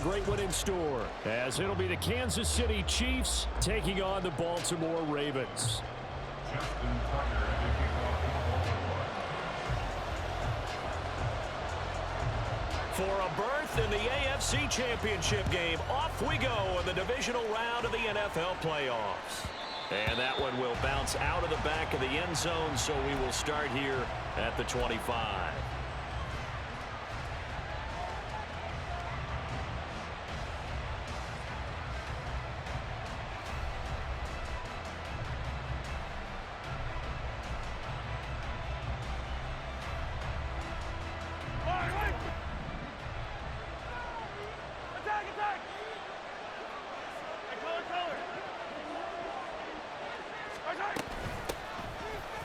great one in store, as it'll be the Kansas City Chiefs taking on the Baltimore Ravens. For a berth in the AFC Championship game, off we go in the divisional round of the NFL playoffs. And that one will bounce out of the back of the end zone, so we will start here at the 25.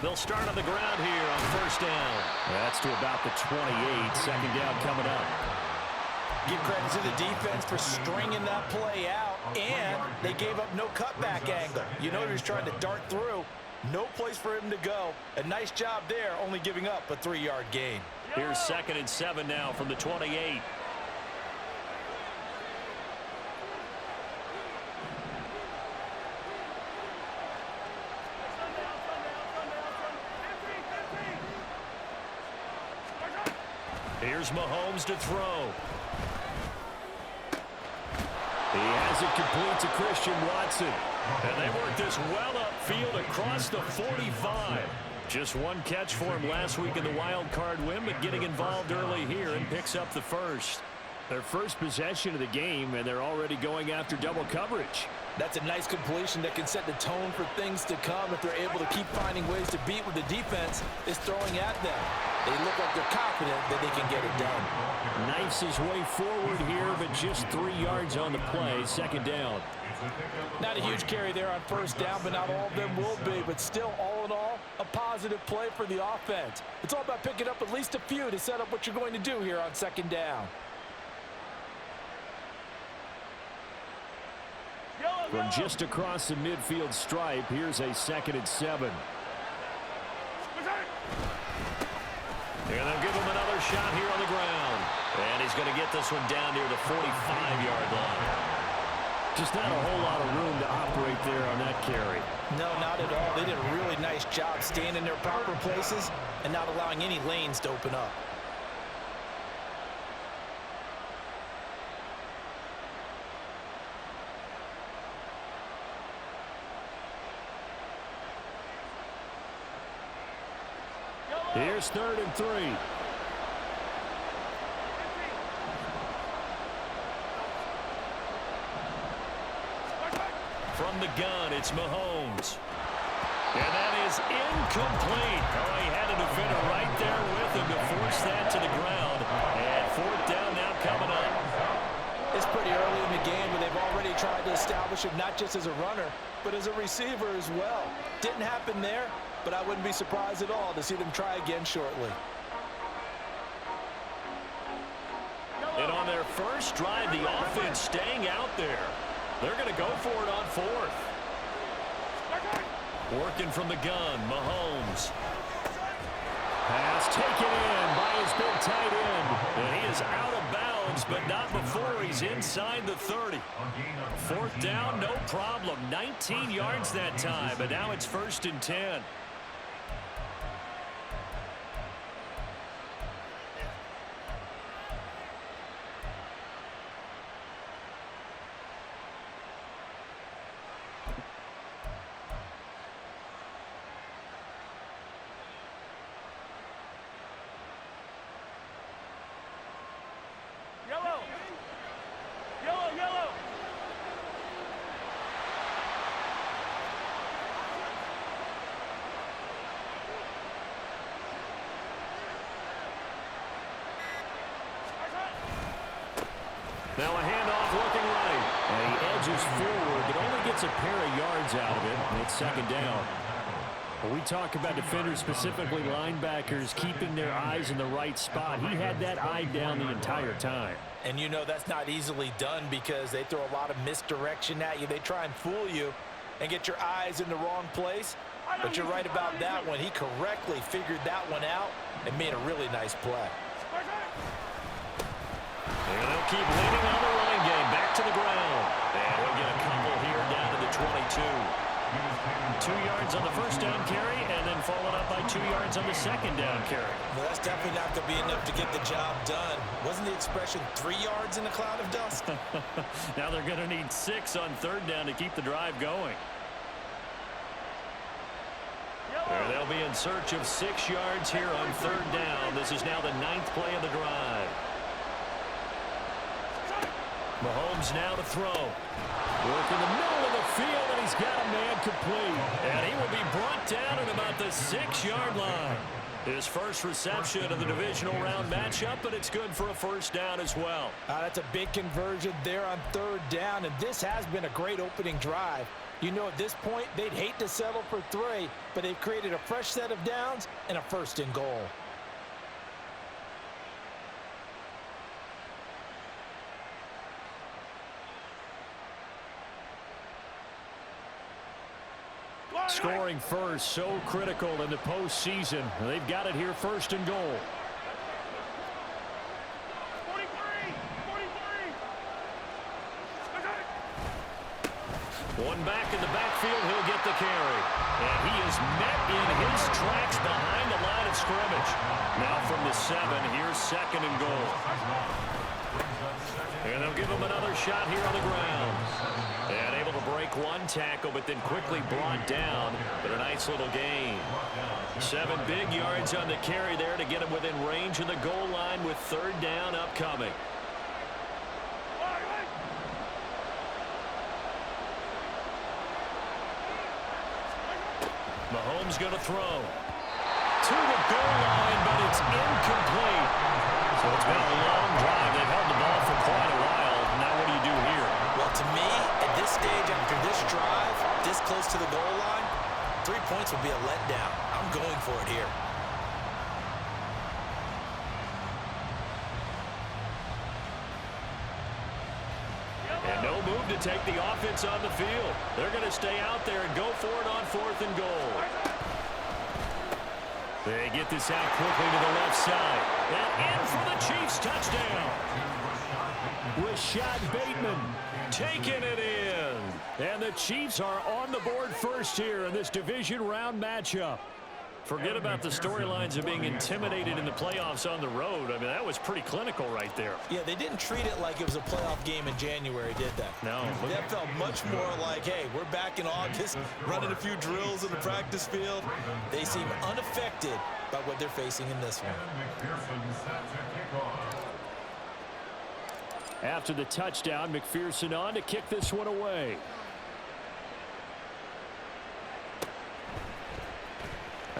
They'll start on the ground here on first down. That's to about the 28. Second down coming up. Give credit to the defense for stringing that play out, and they gave up no cutback angle. You know he was trying to dart through. No place for him to go. A nice job there, only giving up a 3-yard gain. Here's 2nd and 7 now from the 28. Here's Mahomes to throw. He has it complete to Christian Watson. And they work this well upfield across the 45. Just one catch for him last week in the wild card win, but getting involved early here and picks up the first. Their first possession of the game, and they're already going after double coverage. That's a nice completion that can set the tone for things to come if they're able to keep finding ways to beat what the defense is throwing at them. They look like they're confident that they can get it done. Knifes his way forward here, but just 3 yards on the play. Second down. Not a huge carry there on first down, but not all of them will be. But still, all in all, a positive play for the offense. It's all about picking up at least a few to set up what you're going to do here on second down. From just across the midfield stripe, here's a 2nd and 7. And they'll give him another shot here on the ground. And he's going to get this one down near the 45-yard line. Just not a whole lot of room to operate there on that carry. No, not at all. They did a really nice job staying in their proper places and not allowing any lanes to open up. Here's 3rd and 3. From the gun, it's Mahomes. And that is incomplete. Oh, he had a defender right there with him to force that to the ground. And 4th down now coming up. It's pretty early in the game, but they've already tried to establish him not just as a runner, but as a receiver as well. Didn't happen there, but I wouldn't be surprised at all to see them try again shortly. And on their first drive, the offense staying out there. They're going to go for it on 4th. Working from the gun, Mahomes. Pass taken in by his big tight end. And he is out of bounds, but not before he's inside the 30. 4th down, no problem. 19 yards that time, but now it's 1st and 10. Now a handoff looking right. And he edges forward, but only gets a pair of yards out of it, and it's 2nd down. When we talk about defenders, specifically linebackers, keeping their eyes in the right spot, he had that eye down the entire time. And you know that's not easily done because they throw a lot of misdirection at you. They try and fool you and get your eyes in the wrong place. But you're right about that one. He correctly figured that one out and made a really nice play. And they'll keep leaning on the run game. 2 yards on the first down carry and then followed up by 2 yards on the second down carry. Well, that's definitely not going to be enough to get the job done. Wasn't the expression 3 yards in a cloud of dust? Now they're going to need 6 on third down to keep the drive going. They'll be in search of 6 yards here on third down. This is now the 9th play of the drive. Mahomes now to throw. Work in the middle of the field, and he's got a man complete. And he will be brought down at about the 6-yard line. His first reception of the divisional round matchup, but it's good for a first down as well. That's a big conversion there on third down, and this has been a great opening drive. You know, at this point, they'd hate to settle for 3, but they've created a fresh set of downs and a first and goal. Scoring first, so critical in the postseason. They've got it here, first and goal. 1 back in the backfield, he'll get the carry. And he is met in his tracks behind the line of scrimmage. Now from the 7, here's second and goal. And they'll give him another shot here on the ground. And able to break 1 tackle, but then quickly brought down. But a nice little gain. 7 big yards on the carry there to get him within range of the goal line with third down upcoming. Mahomes going to throw to the goal line, but it's incomplete. So it's been a long drive. They've held the ball for quite a while. Now what do you do here? Well, to me, at this stage after this drive, this close to the goal line, 3 points would be a letdown. I'm going for it here. And no move to take the offense on the field. They're going to stay out there and go for it on 4th and goal. They get this out quickly to the left side. And in for the Chiefs touchdown. Rashad Bateman taking it in. And the Chiefs are on the board first here in this division round matchup. Forget about the storylines of being intimidated in the playoffs on the road. I mean, that was pretty clinical right there. Yeah, they didn't treat it like it was a playoff game in January, did they? No. That felt much more like, hey, we're back in August, running a few drills in the practice field. They seem unaffected by what they're facing in this one. After the touchdown, McPherson on to kick this one away.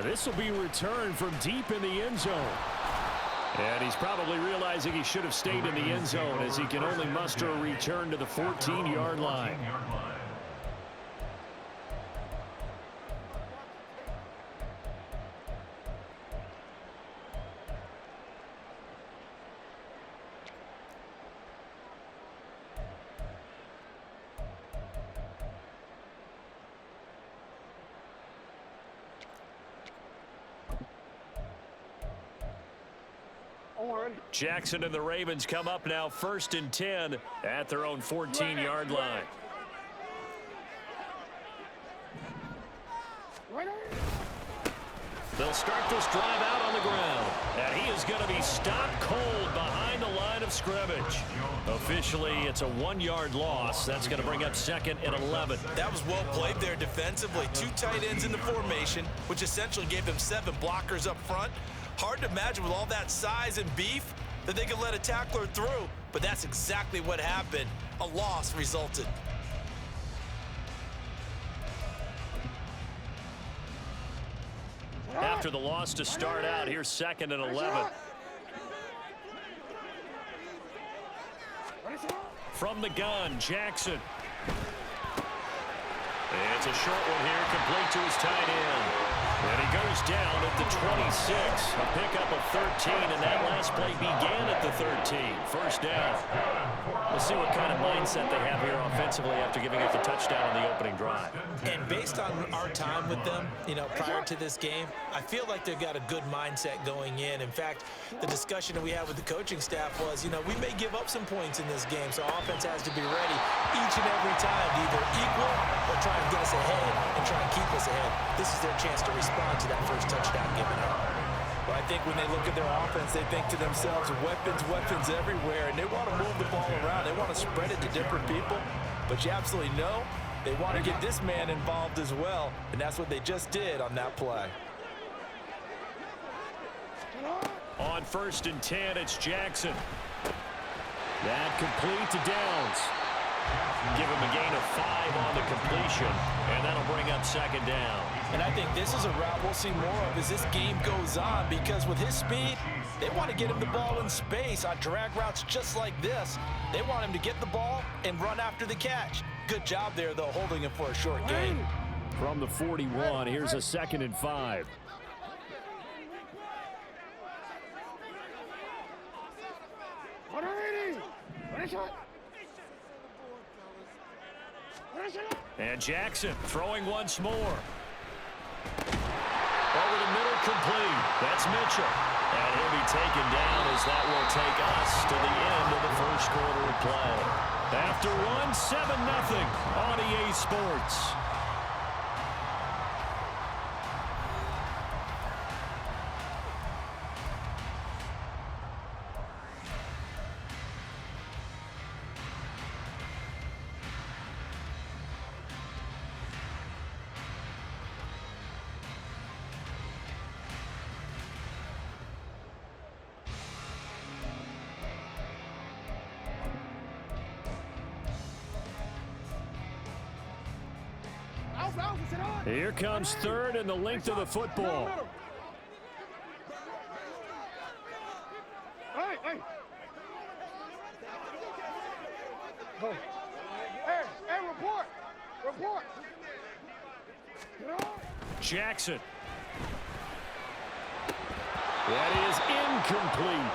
This will be returned from deep in the end zone. And he's probably realizing he should have stayed in the end zone as he can only muster a return to the 14-yard line. Jackson and the Ravens come up now 1st and 10 at their own 14-yard line. They'll start this drive out on the ground. And he is going to be stopped cold behind the line of scrimmage. Officially, it's a 1-yard loss. That's going to bring up 2nd and 11. That was well played there defensively. 2 tight ends in the formation, which essentially gave them 7 blockers up front. Hard to imagine with all that size and beef that they could let a tackler through, but that's exactly what happened. A loss resulted. After the loss to start out, here's 2nd and 11. From the gun, Jackson. It's a short one here, complete to his tight end. And he goes down at the 26. A pickup of 13, and that last play began at the 13. First down. We'll see what kind of mindset they have here offensively after giving up the touchdown on the opening drive. And based on our time with them, prior to this game, I feel like they've got a good mindset going in. In fact, the discussion that we had with the coaching staff was, we may give up some points in this game, so offense has to be ready each and every time to either equal or try and get us ahead and try and keep us ahead. This is their chance to respond to that first touchdown given up. Well, I think when they look at their offense, they think to themselves, weapons everywhere, and they want to move the ball around. They want to spread it to different people, but you absolutely know they want to get this man involved as well, and that's what they just did on that play. On 1st and 10, it's Jackson. That complete to Downs. Give him a gain of 5 on the completion, and that'll bring up 2nd down. And I think this is a route we'll see more of as this game goes on, because with his speed, they want to get him the ball in space on drag routes just like this. They want him to get the ball and run after the catch. Good job there, though, holding him for a short gain. From the 41, here's a 2nd and 5. And Jackson throwing once more. Over the middle, complete. That's Mitchell. And he'll be taken down as that will take us to the end of the first quarter of play. After one, 7-0 on EA Sports. Here comes 3rd and the length of the football. Hey, report. Jackson. That is incomplete.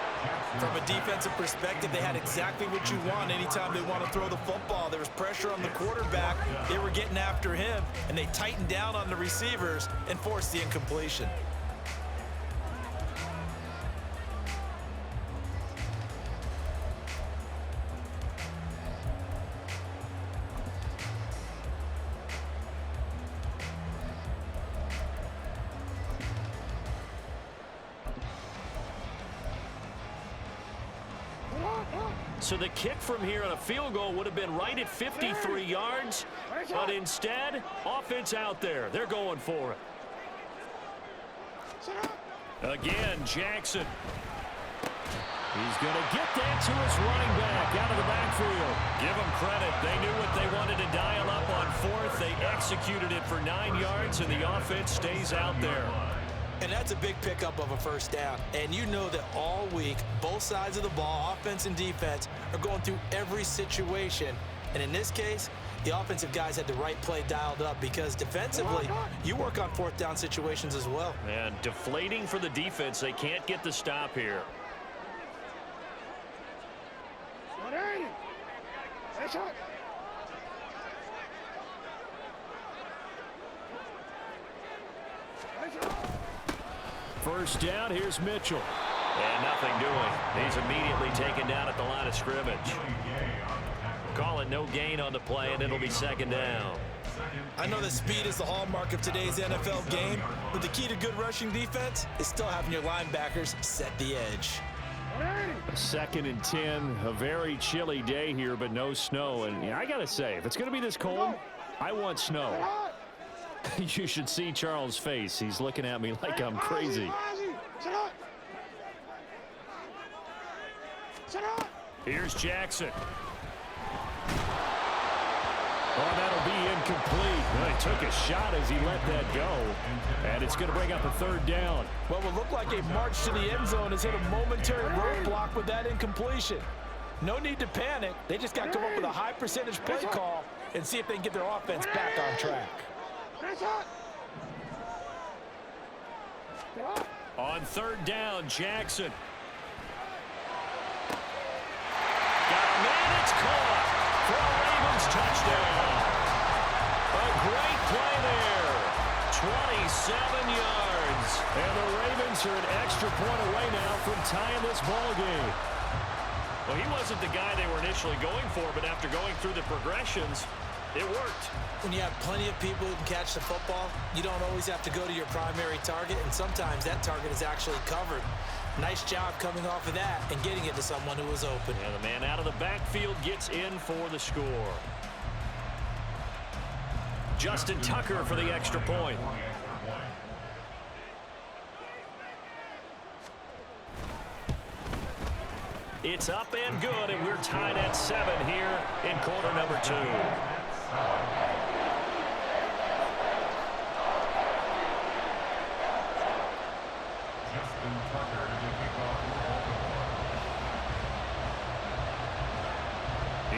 From a defensive perspective, they had exactly what you want anytime they want to throw the football. There was pressure on the quarterback. They were getting after him, and they tightened down on the receivers and forced the incompletion. So the kick from here on a field goal would have been right at 53 yards, but instead, offense out there. They're going for it. Again, Jackson. He's going to get that to his running back out of the backfield. Give them credit. They knew what they wanted to dial up on 4th. They executed it for 9 yards, and the offense stays out there. And that's a big pickup of a first down. And you know that all week, both sides of the ball, offense and defense, are going through every situation. And in this case, the offensive guys had the right play dialed up, because defensively, you work on 4th down situations as well. And deflating for the defense. They can't get the stop here. First down, here's Mitchell. And nothing doing. He's immediately taken down at the line of scrimmage. Call it no gain on the play, and it'll be 2nd down. I know that speed is the hallmark of today's NFL game, but the key to good rushing defense is still having your linebackers set the edge. 2nd and 10, a very chilly day here, but no snow. And I got to say, if it's going to be this cold, I want snow. You should see Charles' face. He's looking at me like I'm crazy. Here's Jackson. Oh, that'll be incomplete. Well, he took a shot as he let that go. And it's going to bring up a 3rd down. What will look like a march to the end zone has hit a momentary roadblock with that incompletion. No need to panic. They just got to come up with a high percentage play call and see if they can get their offense back on track. On third down, Jackson. Got a man, it's caught for a Ravens touchdown. A great play there. 27 yards. And the Ravens are an extra point away now from tying this ball game. Well, he wasn't the guy they were initially going for, but after going through the progressions, it worked. When you have plenty of people who can catch the football, you don't always have to go to your primary target, and sometimes that target is actually covered. Nice job coming off of that and getting it to someone who was open. And the man out of the backfield gets in for the score. Justin Tucker for the extra point. It's up and good, and we're tied at 7 here in quarter number 2.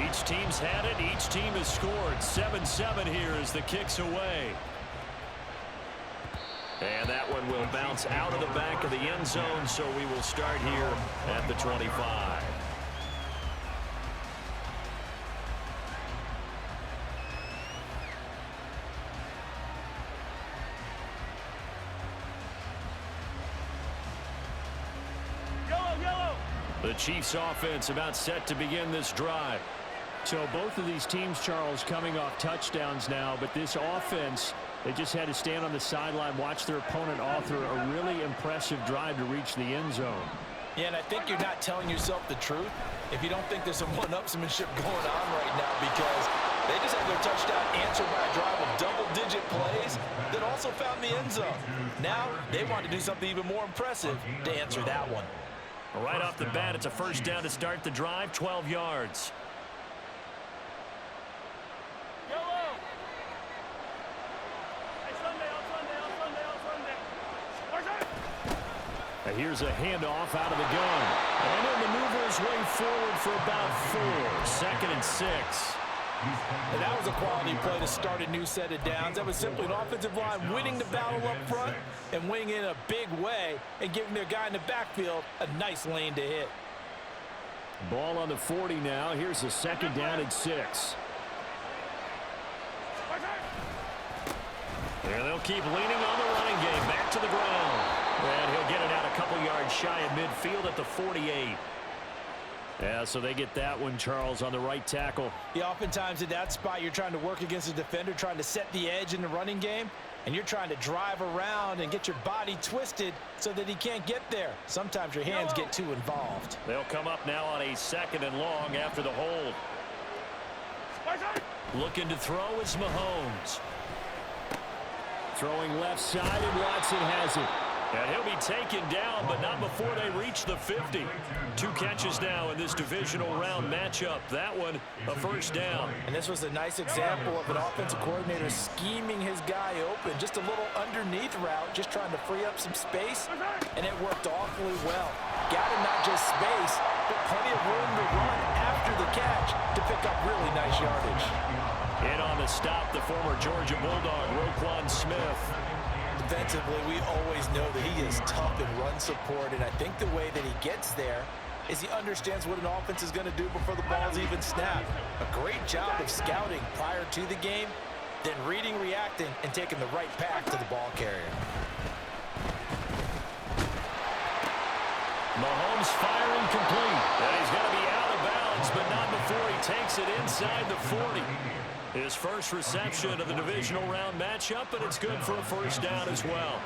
Each team's had it. Each team has scored. 7-7 here as the kick's away. And that one will bounce out of the back of the end zone, so we will start here at the 25. The Chiefs offense about set to begin this drive. So both of these teams, Charles, coming off touchdowns now, but this offense, they just had to stand on the sideline, watch their opponent author a really impressive drive to reach the end zone. Yeah, and I think you're not telling yourself the truth if you don't think there's some one-upsmanship going on right now, because they just had their touchdown answered by a drive of double-digit plays that also found the end zone. Now they want to do something even more impressive to answer that one. Right off the bat, it's a first down to start the drive, 12 yards. And here's a handoff out of the gun. And he'll maneuver his way forward for about 4. 2nd and 6. And that was a quality play to start a new set of downs. That was simply an offensive line winning the battle up front and winning in a big way and giving their guy in the backfield a nice lane to hit. Ball on the 40 now. Here's a 2nd down and 6. And they'll keep leaning on the running game. Back to the ground. And he'll get it out a couple yards shy of midfield at the 48. Yeah, so they get that one, Charles, on the right tackle. Yeah, oftentimes at that spot, you're trying to work against a defender, trying to set the edge in the running game, and you're trying to drive around and get your body twisted so that he can't get there. Sometimes your hands get too involved. They'll come up now on a 2nd and long after the hold. Looking to throw is Mahomes. Throwing left side, and Watson has it. And he'll be taken down, but not before they reach the 50. 2 catches now in this divisional round matchup. That one, a first down. And this was a nice example of an offensive coordinator scheming his guy open. Just a little underneath route, just trying to free up some space, and it worked awfully well. Got him not just space, but plenty of room to run after the catch to pick up really nice yardage. In on the stop, the former Georgia Bulldog, Roquan Smith. Defensively, we always know that he is tough in run support, and I think the way that he gets there is he understands what an offense is going to do before the ball's even snapped. A great job of scouting prior to the game, then reading, reacting, and taking the right path to the ball carrier. Mahomes firing complete. And he's going to be out of bounds, but not before he takes it inside the 40. His first reception of the divisional round matchup, but it's good for a first down as well.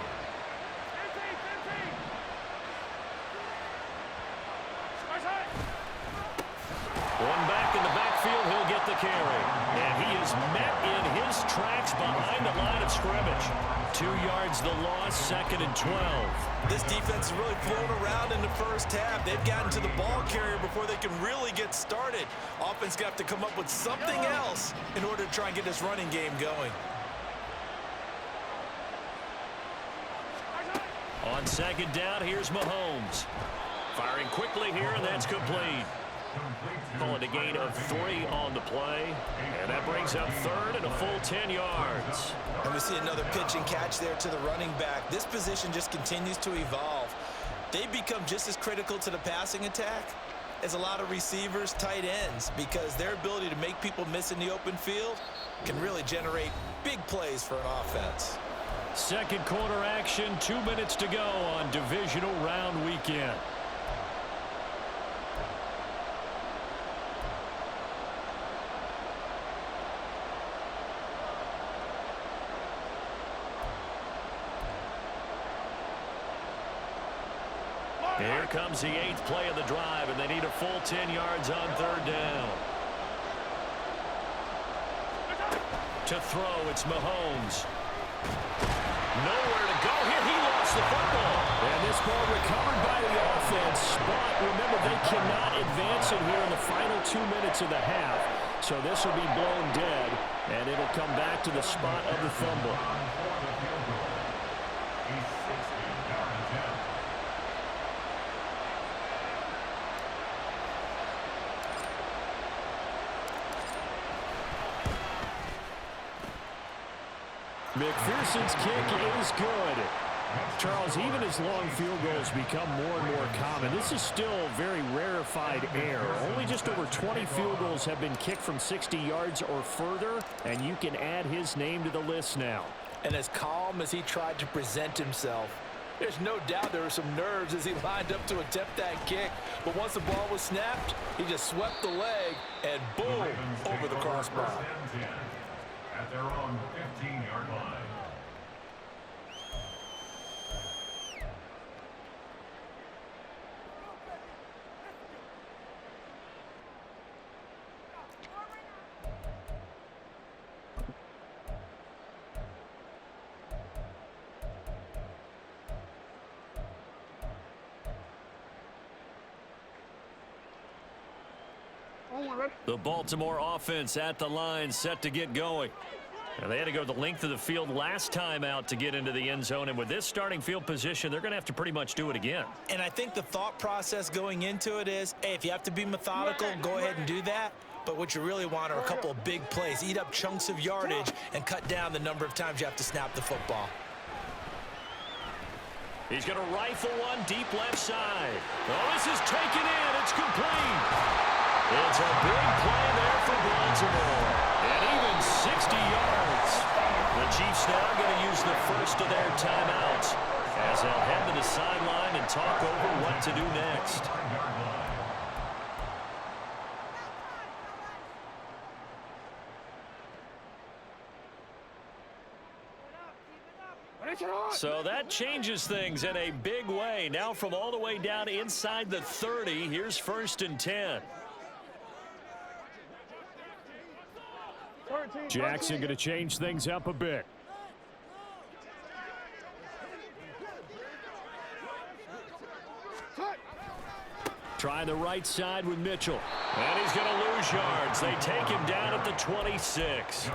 One back in the backfield, he'll get the carry. And he is met in his tracks behind the line of scrimmage. 2 yards the loss, 2nd and 12. This defense is really flown around in the first half. They've gotten to the ball carrier before they can really get started. Offense got to come up with something else in order to try and get this running game going. On 2nd down, here's Mahomes. Firing quickly here, and that's complete. Calling a gain of 3 on the play. And that brings up third and a full 10 yards. And we see another pitch and catch there to the running back. This position just continues to evolve. They become just as critical to the passing attack as a lot of receivers, tight ends, because their ability to make people miss in the open field can really generate big plays for an offense. Second quarter action, 2 minutes to go on divisional round weekend. Here comes the 8th play of the drive, and they need a full 10 yards on third down. To throw, it's Mahomes. Nowhere to go here. He lost the football. And this ball recovered by the offense. But remember, they cannot advance it here in the final 2 minutes of the half. So this will be blown dead, and it'll come back to the spot of the fumble. McPherson's kick is good. Charles, even as long field goals become more and more common, this is still very rarefied air. Only just over 20 field goals have been kicked from 60 yards or further, and you can add his name to the list now. And as calm as he tried to present himself, there's no doubt there were some nerves as he lined up to attempt that kick. But once the ball was snapped, he just swept the leg and boom, over the crossbar. At their own 15-yard line. The Baltimore offense at the line, set to get going. And they had to go the length of the field last time out to get into the end zone. And with this starting field position, they're going to have to pretty much do it again. And I think the thought process going into it is, hey, if you have to be methodical, go ahead and do that. But what you really want are a couple of big plays. Eat up chunks of yardage and cut down the number of times you have to snap the football. He's going to rifle one deep left side. Oh, this is taken in. It's complete. It's a big play there for Baltimore. And even 60 yards. The Chiefs now going to use the first of their timeouts as they'll head to the sideline and talk over what to do next. So that changes things in a big way. Now from all the way down inside the 30, here's 1st and 10. Jackson going to change things up a bit. Try the right side with Mitchell. And he's going to lose yards. They take him down at the 26.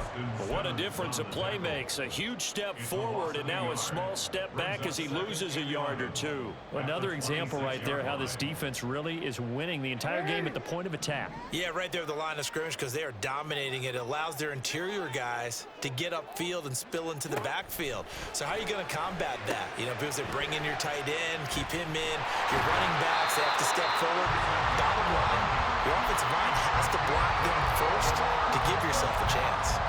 What a difference a play makes. A huge step forward and now a small step back as he loses a yard or two. Another example right there how this defense really is winning the entire game at the point of attack. Yeah, right there at the line of scrimmage because they are dominating it. It allows their interior guys to get upfield and spill into the backfield. So how are you going to combat that? You know, because they bring in your tight end, keep him in, your running backs, they have to step forward. Bottom line, your offensive line has to block them first to give yourself a chance.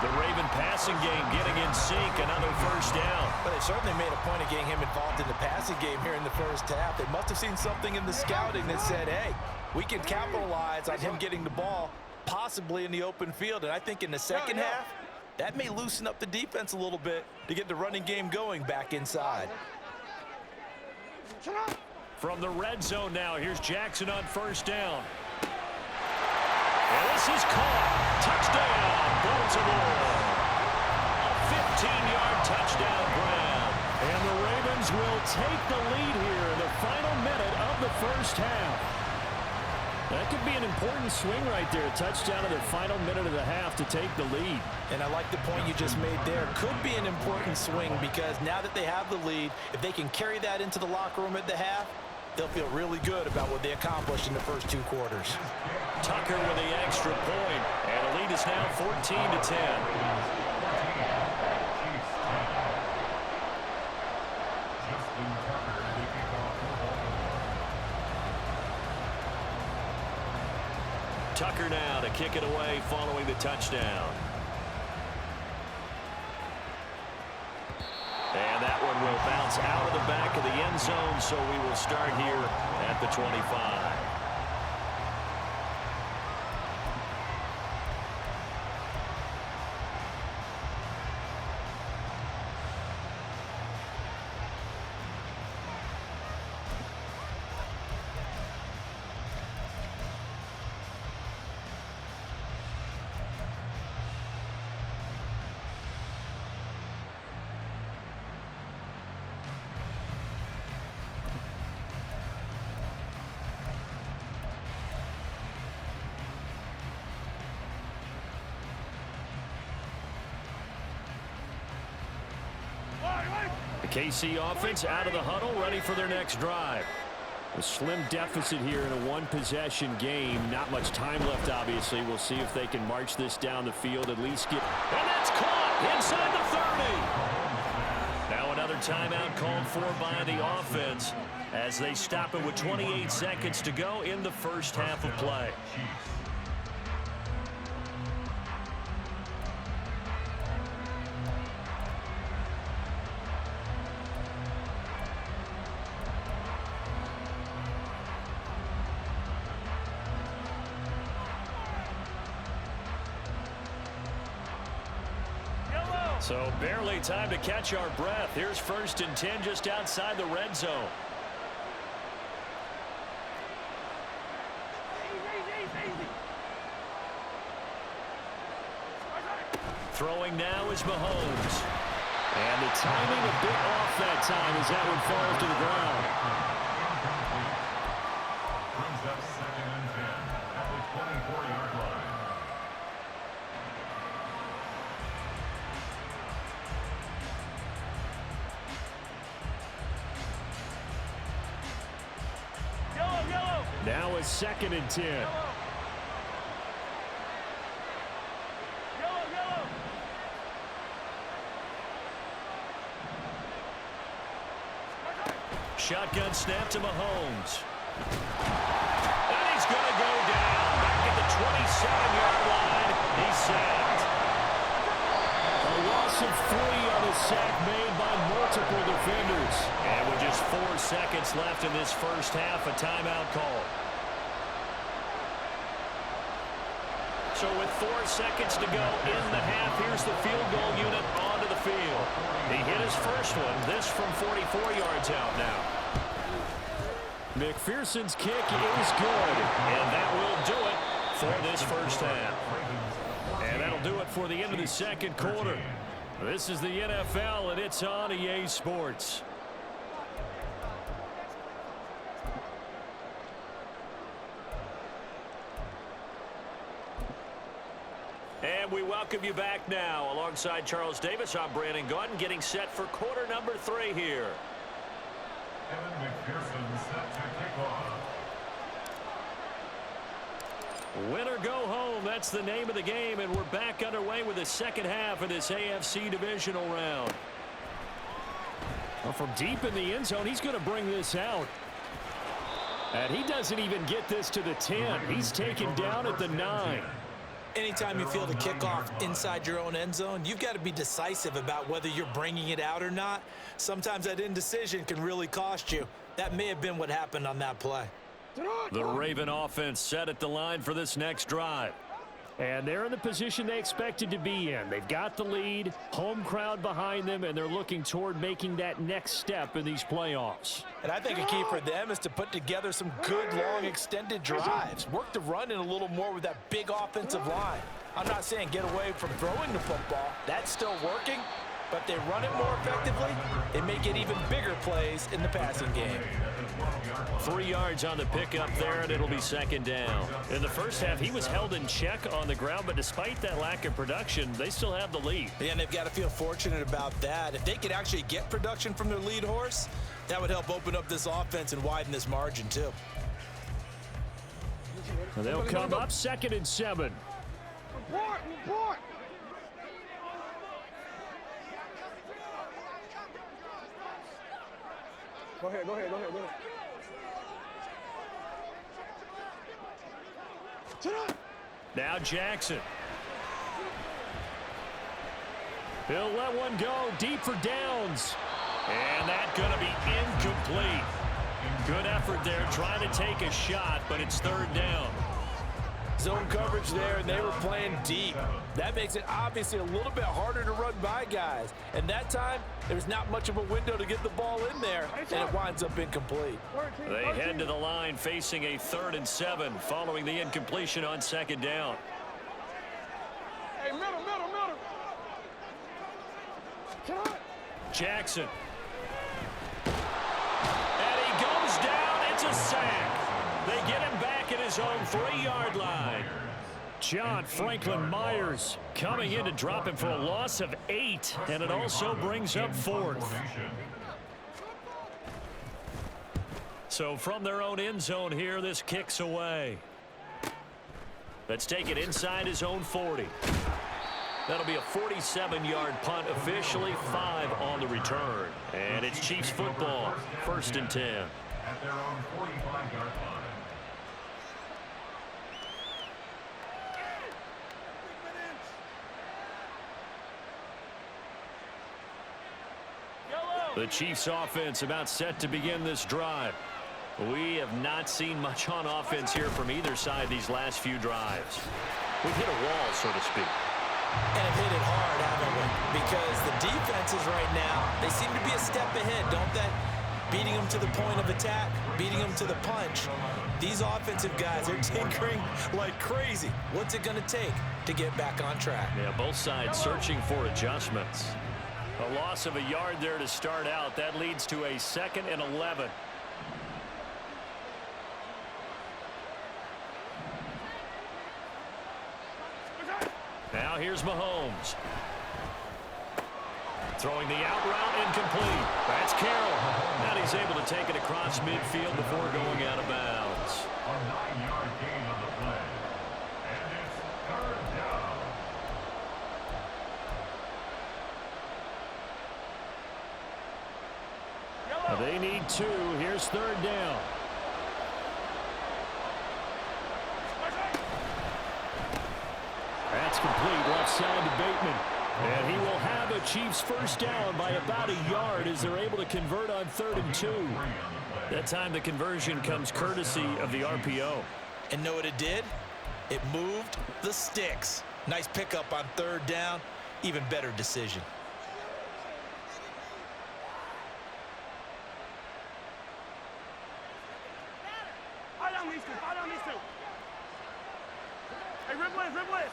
The Raven passing game getting in sync, another first down. But they certainly made a point of getting him involved in the passing game here in the first half. They must have seen something in the scouting that said, hey, we can capitalize on him getting the ball possibly in the open field. And I think in the second half, that may loosen up the defense a little bit to get the running game going back inside. From the red zone now, here's Jackson on first down. And this is caught. Touchdown, Baltimore. A 15-yard touchdown grab. And the Ravens will take the lead here in the final minute of the first half. That could be an important swing right there. A touchdown in the final minute of the half to take the lead. And I like the point you just made there. Could be an important swing because now that they have the lead, if they can carry that into the locker room at the half, they'll feel really good about what they accomplished in the first 2 quarters. Tucker with the extra point, and the lead is now 14-10. Tucker now to kick it away following the touchdown. And that one will bounce out of the back of the end zone, so we will start here at the 25. The KC offense out of the huddle, ready for their next drive. A slim deficit here in a one-possession game. Not much time left, obviously. We'll see if they can march this down the field, at least get... And that's caught inside the 30. Now another timeout called for by the offense as they stop it with 28 seconds to go in the first half of play. So barely time to catch our breath. Here's 1st and 10 just outside the red zone. Throwing now is Mahomes. And the timing a bit off that time as that one falls to the ground. Brings up 2nd and 10 at the 24-yard line. Now a 2nd and 10. Shotgun snap to Mahomes. And he's going to go down back at the 27-yard line. He's sacked. A loss of 3 on a sack made by multiple defenders. And with just 4 seconds left in this first half, a timeout call. So with 4 seconds to go in the half, here's the field goal unit onto the field. He hit his first one, this from 44 yards out now. McPherson's kick is good. And that will do it for this first half. And that'll do it for the end of the second quarter. This is the NFL, and it's on EA Sports. And we welcome you back now. Alongside Charles Davis, I'm Brandon Gaudin, getting set for quarter number 3 here. Evan McPherson set to kick off. Win or go home, that's the name of the game, and we're back underway with the second half of this AFC divisional round. Well, from deep in the end zone, he's going to bring this out. And he doesn't even get this to the 10. He's taken down at the 9. Anytime you feel the kickoff inside your own end zone, you've got to be decisive about whether you're bringing it out or not. Sometimes that indecision can really cost you. That may have been what happened on that play. The Raven offense set at the line for this next drive. And they're in the position they expected to be in. They've got the lead, home crowd behind them, and they're looking toward making that next step in these playoffs. And I think a key for them is to put together some good, long, extended drives. Work the run in a little more with that big offensive line. I'm not saying get away from throwing the football. That's still working. But if they run it more effectively, they may get even bigger plays in the passing game. 3 yards on the pickup there, and it'll be second down. In the first half, he was held in check on the ground, but despite that lack of production, they still have the lead. Yeah, and they've got to feel fortunate about that. If they could actually get production from their lead horse, that would help open up this offense and widen this margin too. And they'll come up 2nd and 7. Report, report. Go ahead, go ahead, go ahead, go ahead. Now Jackson. He'll let one go deep for downs. And that's going to be incomplete. Good effort there trying to take a shot, but it's 3rd down. Zone coverage there, and they were playing deep. That makes it obviously a little bit harder to run by guys. And that time, there's not much of a window to get the ball in there, and it winds up incomplete. They head to the line facing a 3rd and 7 following the incompletion on 2nd down. Hey, middle, middle, middle. Jackson. And he goes down. It's a sack. They get him back at his own 3-yard line. John Franklin Myers coming in to drop him for a loss of 8, and it also brings up 4th. So from their own end zone here, this kicks away. Let's take it inside his own 40. That'll be a 47-yard punt, officially 5 on the return. And it's Chiefs football, 1st and 10. At their own 45-yard line. The Chiefs offense about set to begin this drive. We have not seen much on offense here from either side these last few drives. We've hit a wall, so to speak. And have hit it hard, haven't we? Because the defenses right now, they seem to be a step ahead, don't they? Beating them to the point of attack, beating them to the punch. These offensive guys are tinkering like crazy. What's it going to take to get back on track? Yeah, both sides searching for adjustments. A loss of a yard there to start out. That leads to a 2nd and 11. Now here's Mahomes. Throwing the out route incomplete. That's Carroll. Now he's able to take it across midfield before going out of bounds. A 9-yard gain on the play. And it's 3rd down. They need 2. Here's 3rd down. That's complete. Left side to Bateman. And he will have a Chiefs first down by about a yard as they're able to convert on 3rd and 2. That time the conversion comes courtesy of the RPO. And know what it did? It moved the sticks. Nice pickup on 3rd down. Even better decision. Hey, Ripley, Ripley.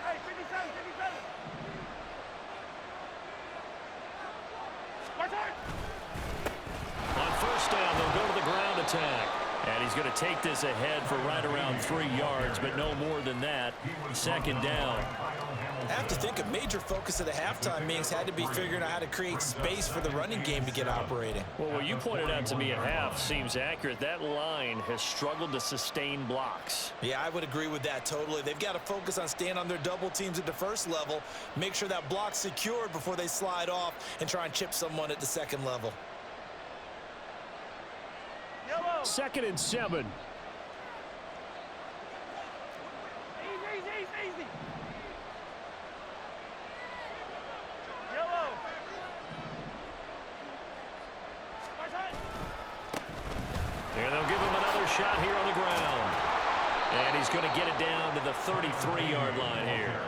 Hey, 57, 57. On 1st down, they'll go to the ground attack. And he's going to take this ahead for right around 3 yards, but no more than that. 2nd down. I have to think a major focus of the halftime meetings had to be figuring out how to create space for the running game to get operating. Well, what you pointed out to me at half seems accurate. That line has struggled to sustain blocks. Yeah, I would agree with that totally. They've got to focus on staying on their double teams at the first level, make sure that block's secured before they slide off and try and chip someone at the 2nd level. 2nd and 7. Easy. And they'll give him another shot here on the ground. And he's going to get it down to the 33-yard line here.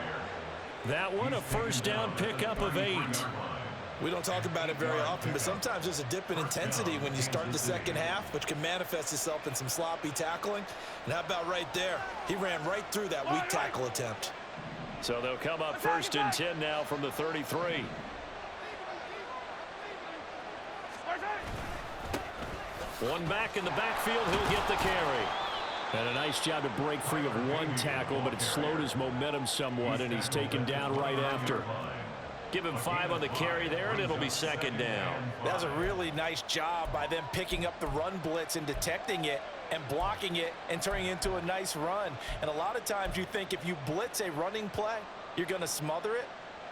That one, a 1st down pickup of 8. We don't talk about it very often, but sometimes there's a dip in intensity when you start the 2nd half, which can manifest itself in some sloppy tackling. And how about right there? He ran right through that weak tackle attempt. So they'll come up 1st and 10 now from the 33. One back in the backfield. He'll get the carry. And a nice job to break free of one tackle, but it slowed his momentum somewhat, and he's taken down right after. Give him 5 on the carry there, and it'll be 2nd down. That was a really nice job by them picking up the run blitz and detecting it and blocking it and turning it into a nice run. And a lot of times you think if you blitz a running play, you're going to smother it.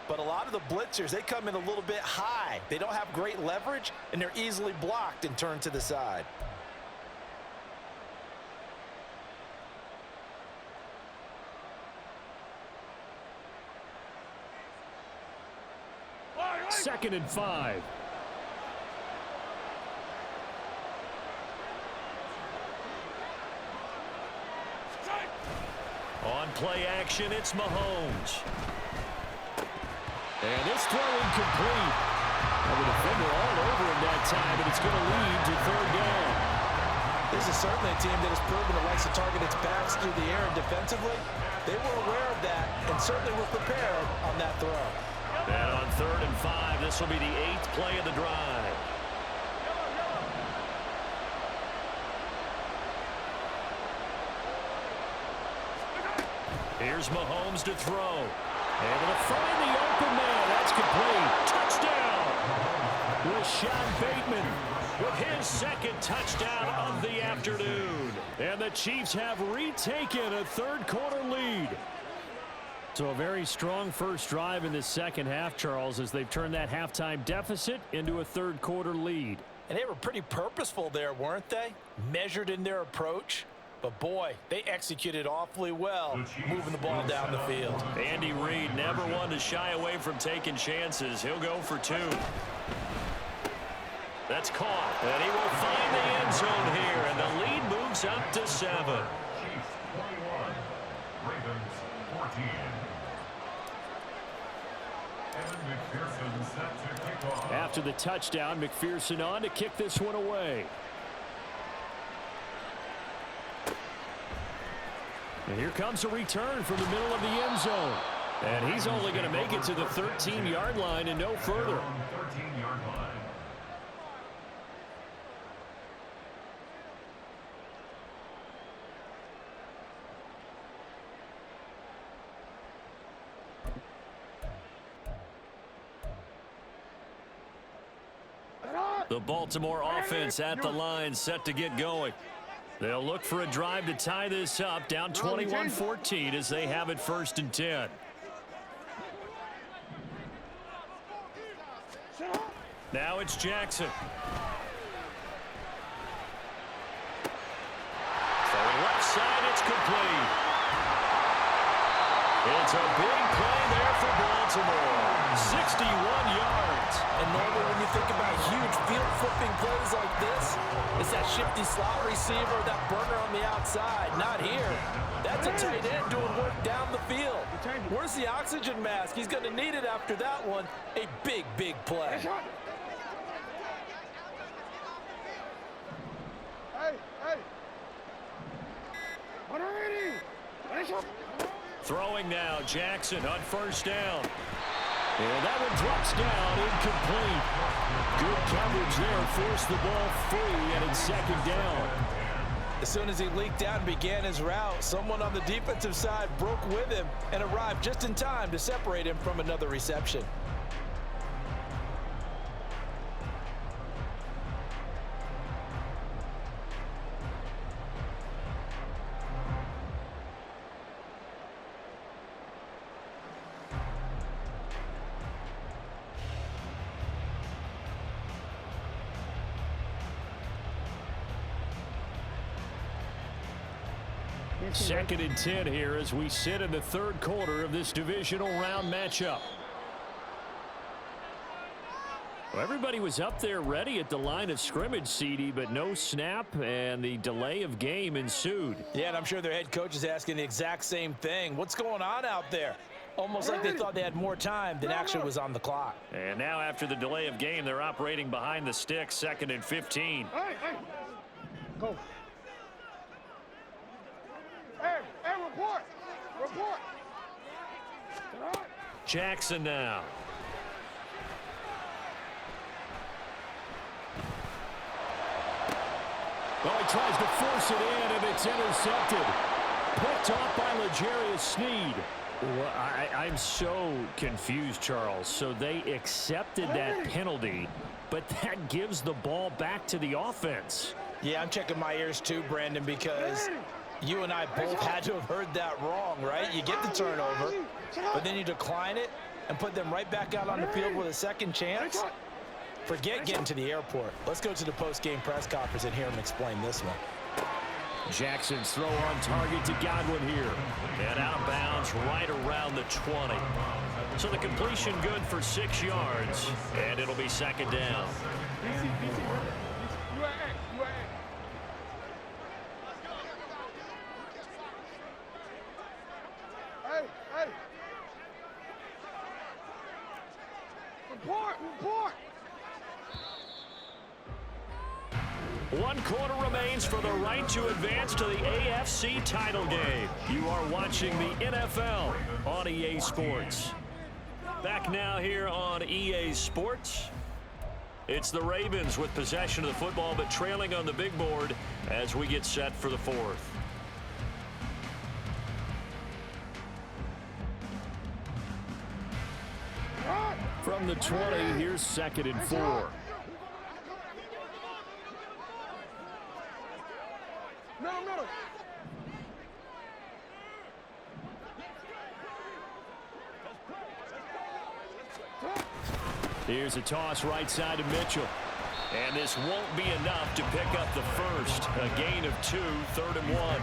But a lot of the blitzers, they come in a little bit high. They don't have great leverage, and they're easily blocked and turned to the side. Second and 5. On play action, it's Mahomes. And this throw incomplete. The defender all over him that time, but it's going to lead to 3rd down. This is certainly a team that has proven it likes to target its backs through the air and defensively. They were aware of that and certainly were prepared on that throw. And on 3rd and 5, this will be the 8th play of the drive. Here's Mahomes to throw. Able to find the open man. That's complete. Touchdown! Rashad Bateman with his 2nd touchdown of the afternoon. And the Chiefs have retaken a 3rd quarter lead. So a very strong first drive in the 2nd half, Charles, as they've turned that halftime deficit into a 3rd quarter lead. And they were pretty purposeful there, weren't they? Measured in their approach. But, boy, they executed awfully well, moving the ball down the field. Andy Reid never one to shy away from taking chances. He'll go for 2. That's caught. And he will find the end zone here, and the lead moves up to 7. Chiefs 21, Ravens 14. Evan McPherson set to kick off. After the touchdown, McPherson on to kick this one away. And here comes a return from the middle of the end zone. And he's only going to make it to the 13-yard line and no further. 13-yard line. The Baltimore offense at the line, set to get going. They'll look for a drive to tie this up, down 21-14 as they have it 1st and 10. Now it's Jackson. Throwing left side, it's complete. It's a big play there for Baltimore. 61 yards. And normally when you think about huge field flipping plays like this, it's that shifty slot receiver, that burner on the outside. Not here. That's a tight end doing work down the field. Where's the oxygen mask? He's going to need it after that one. A big, big play. Throwing now, Jackson on 1st down. And that one drops down, incomplete. Good coverage there, forced the ball free, and it's 2nd down. As soon as he leaked out and began his route, someone on the defensive side broke with him and arrived just in time to separate him from another reception. Second and 10 here as we sit in the 3rd quarter of this divisional round matchup. Well, everybody was up there ready at the line of scrimmage, CD, but no snap, and the delay of game ensued. Yeah, and I'm sure their head coach is asking the exact same thing. What's going on out there? Almost like they thought they had more time than actually was on the clock. And now after the delay of game, they're operating behind the sticks, 2nd and 15. Hey, go. Hey, report. Jackson now. Well, he tries to force it in, and it's intercepted. Picked off by L'Jarius Sneed. Well, I'm so confused, Charles. So they accepted that penalty, but that gives the ball back to the offense. Yeah, I'm checking my ears too, Brandon, because you and I both had to have heard that wrong, right? You get the turnover, but then you decline it and put them right back out on the field with a second chance. Forget getting to the airport. Let's go to the post-game press conference and hear him explain this one. Jackson's throw on target to Godwin here. And out of bounds right around the 20. So the completion good for 6 yards. And it'll be second down. Report! 1 quarter remains for the right to advance to the AFC title game. You are watching the NFL on EA Sports. Back now here on EA Sports. It's the Ravens with possession of the football, but trailing on the big board as we get set for the 4th. From the 20, here's 2nd and 4. Middle. Here's a toss right side to Mitchell. And this won't be enough to pick up the first. A gain of 2, 3rd and 1.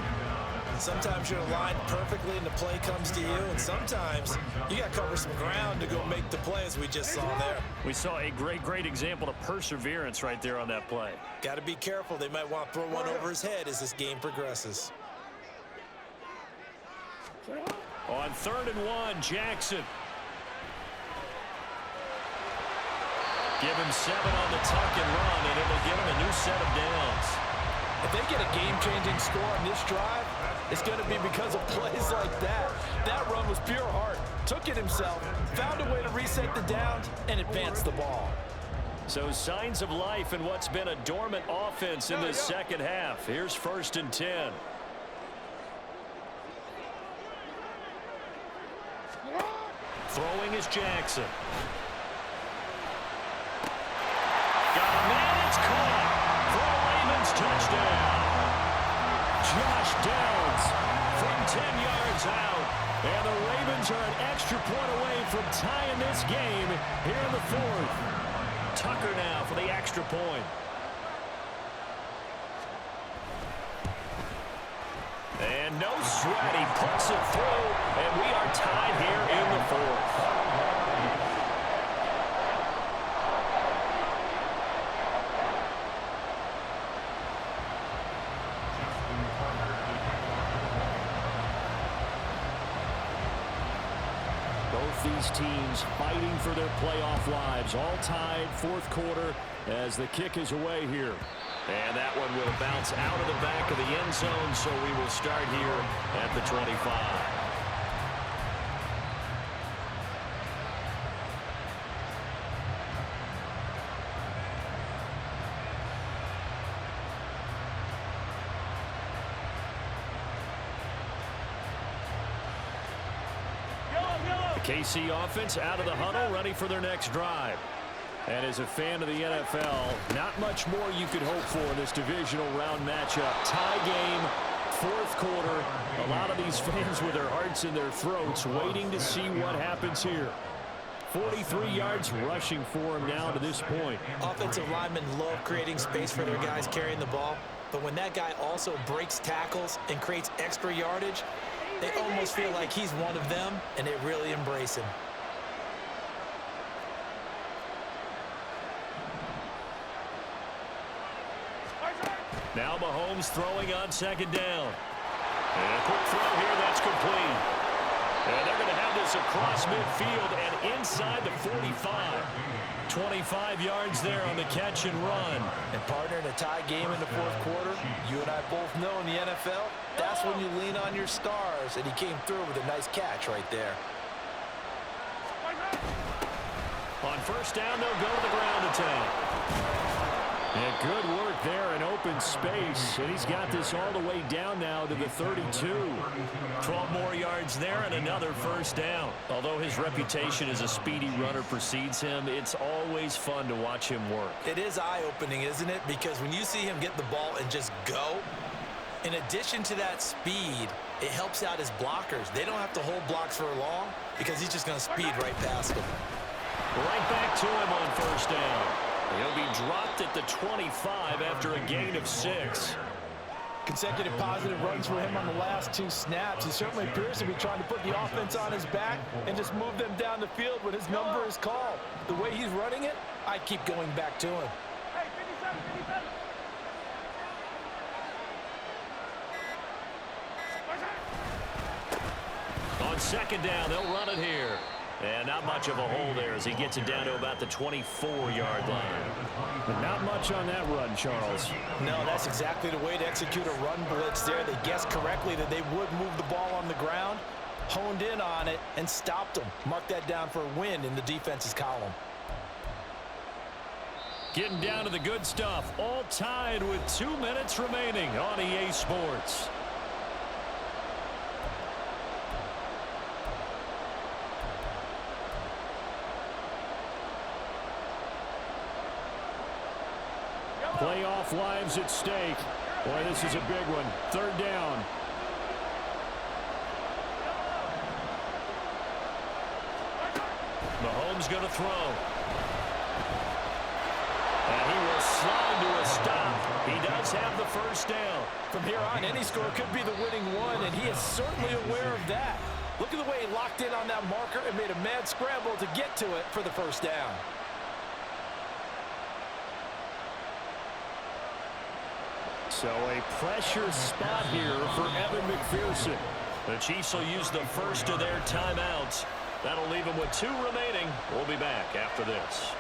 Sometimes you're aligned perfectly and the play comes to you, and sometimes you got to cover some ground to go make the play, as we just saw there. We saw a great example of perseverance right there on that play. Got to be careful. They might want to throw one over his head as this game progresses. On 3rd and 1, Jackson. Give him 7 on the tuck and run, and it'll give him a new set of downs. If they get a game-changing score on this drive, it's going to be because of plays like that. That run was pure heart. Took it himself, found a way to reset the downs, and advance the ball. So signs of life in what's been a dormant offense in this second half. Here's 1st and 10. Throwing is Jackson. Got a man, it's caught. For a Ravens touchdown. Josh Downs from 10 yards out. And the Ravens are an extra point away from tying this game here in the 4th. Tucker now for the extra point. And no sweat, he puts it through, and we are tied here in the 4th. These teams fighting for their playoff lives, all tied 4th quarter as the kick is away here. And that one will bounce out of the back of the end zone, so we will start here at the 25. KC offense out of the huddle, ready for their next drive. And as a fan of the NFL, not much more you could hope for in this divisional round matchup. Tie game, 4th quarter. A lot of these fans with their hearts in their throats waiting to see what happens here. 43 yards rushing for him now to this point. Offensive linemen love creating space for their guys carrying the ball. But when that guy also breaks tackles and creates extra yardage, they almost feel like he's one of them, and they really embrace him. Now Mahomes throwing on 2nd down. And a quick throw here, that's complete. And they're going to have this across midfield and inside the 45. 25 yards there on the catch and run. And partner, in a tie game in the 4th quarter, you and I both know in the NFL, that's when you lean on your stars, and he came through with a nice catch right there. On first down, they'll go to the ground attack. And good work there in open space. And he's got this all the way down now to the 32. 12 more yards there and another first down. Although his reputation as a speedy runner precedes him, it's always fun to watch him work. It is eye-opening, isn't it? Because when you see him get the ball and just go, in addition to that speed, it helps out his blockers. They don't have to hold blocks for long because he's just going to speed right past them. Right back to him on first down. He'll be dropped at the 25 after a gain of 6. Consecutive positive runs for him on the last 2 snaps. He certainly appears to be trying to put the offense on his back and just move them down the field when his number is called. The way he's running it, I keep going back to him. On second down, they'll run it here. And not much of a hole there as he gets it down to about the 24-yard line. But not much on that run, Charles. No, that's exactly the way to execute a run blitz there. They guessed correctly that they would move the ball on the ground, honed in on it, and stopped them. Mark that down for a win in the defense's column. Getting down to the good stuff. All tied with 2 minutes remaining on EA Sports. Playoff lives at stake. Boy, this is a big one. Third down. Mahomes going to throw. And he will slide to a stop. He does have the first down. From here on, any score could be the winning one, and he is certainly aware of that. Look at the way he locked in on that marker and made a mad scramble to get to it for the first down. So a pressure spot here for Evan McPherson. The Chiefs will use the first of their timeouts. That'll leave them with 2 remaining. We'll be back after this.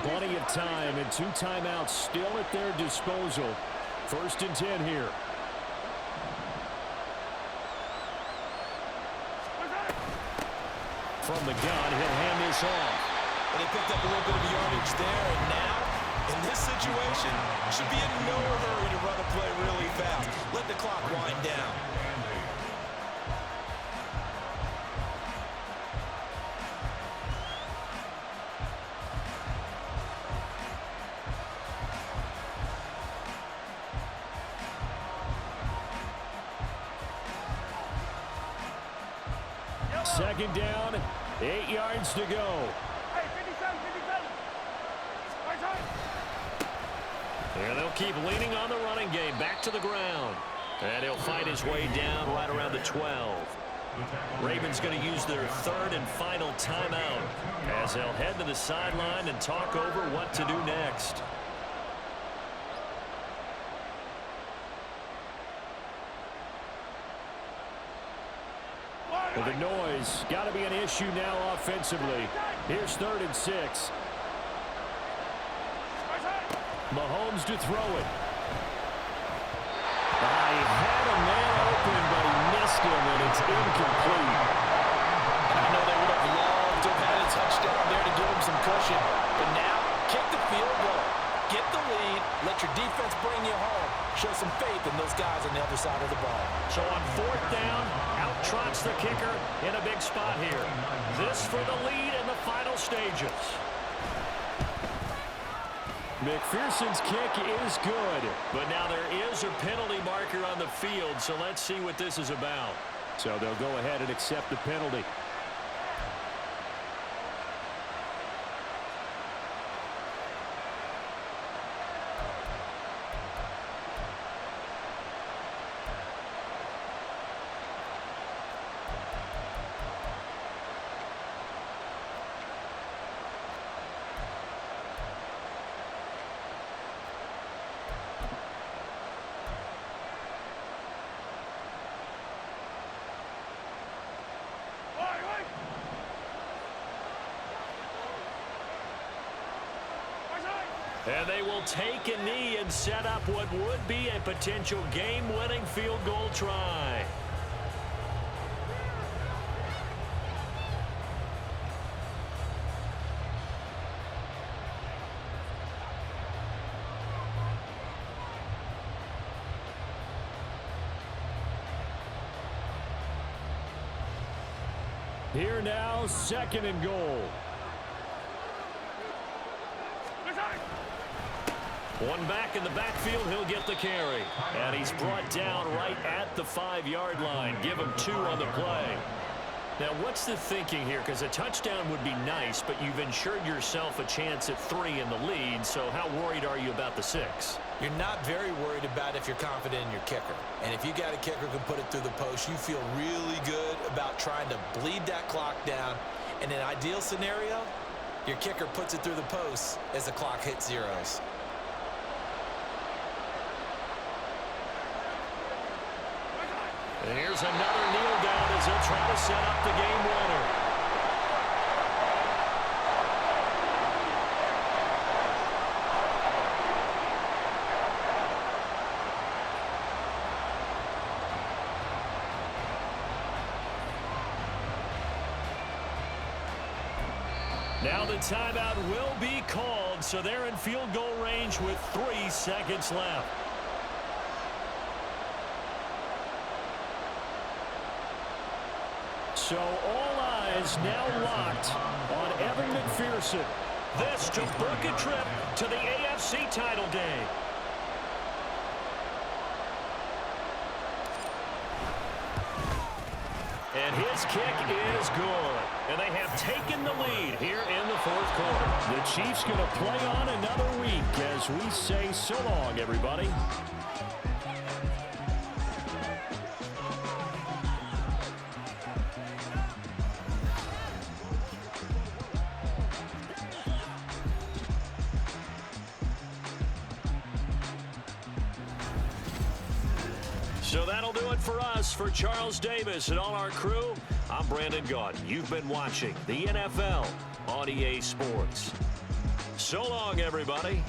Plenty of time and 2 timeouts still at their disposal. First and 10 here. From the gun, he'll hand this off. And they picked up a little bit of yardage there, and now, in this situation, should be in no hurry to run the play really fast. Let the clock wind down. Second down, 8 yards to go. And they'll keep leaning on the running game. Back to the ground. And he'll fight his way down right around the 12. Ravens going to use their 3rd and final timeout as they'll head to the sideline and talk over what to do next. Well, the noise got to be an issue now offensively. Here's 3rd and 6. Mahomes to throw it. He had a man open, but he missed him, and it's incomplete. And I know they would have loved to have had a touchdown there to give him some cushion. But now, kick the field goal. Get the lead. Let your defense bring you home. Show some faith in those guys on the other side of the ball. So on 4th down, out trots the kicker in a big spot here. This for the lead in the final stages. McPherson's kick is good. But now there is a penalty marker on the field, so let's see what this is about. So they'll go ahead and accept the penalty. And they will take a knee and set up what would be a potential game-winning field goal try. Here now, 2nd and goal. One back in the backfield, he'll get the carry. And he's brought down right at the 5-yard line. Give him 2 on the play. Now, what's the thinking here? Because a touchdown would be nice, but you've ensured yourself a chance at 3 in the lead, so how worried are you about the 6? You're not very worried about if you're confident in your kicker. And if you got a kicker who can put it through the post, you feel really good about trying to bleed that clock down. In an ideal scenario, your kicker puts it through the post as the clock hits zeros. And here's another kneel down as he'll try to set up the game winner. Now the timeout will be called, so they're in field goal range with 3 seconds left. So all eyes now locked on Evan McPherson. This to book a trip to the AFC title game. And his kick is good. And they have taken the lead here in the 4th quarter. The Chiefs going to play on another week as we say so long, everybody. So that'll do it for us. For Charles Davis and all our crew, I'm Brandon Gaudin. You've been watching the NFL on EA Sports. So long, everybody.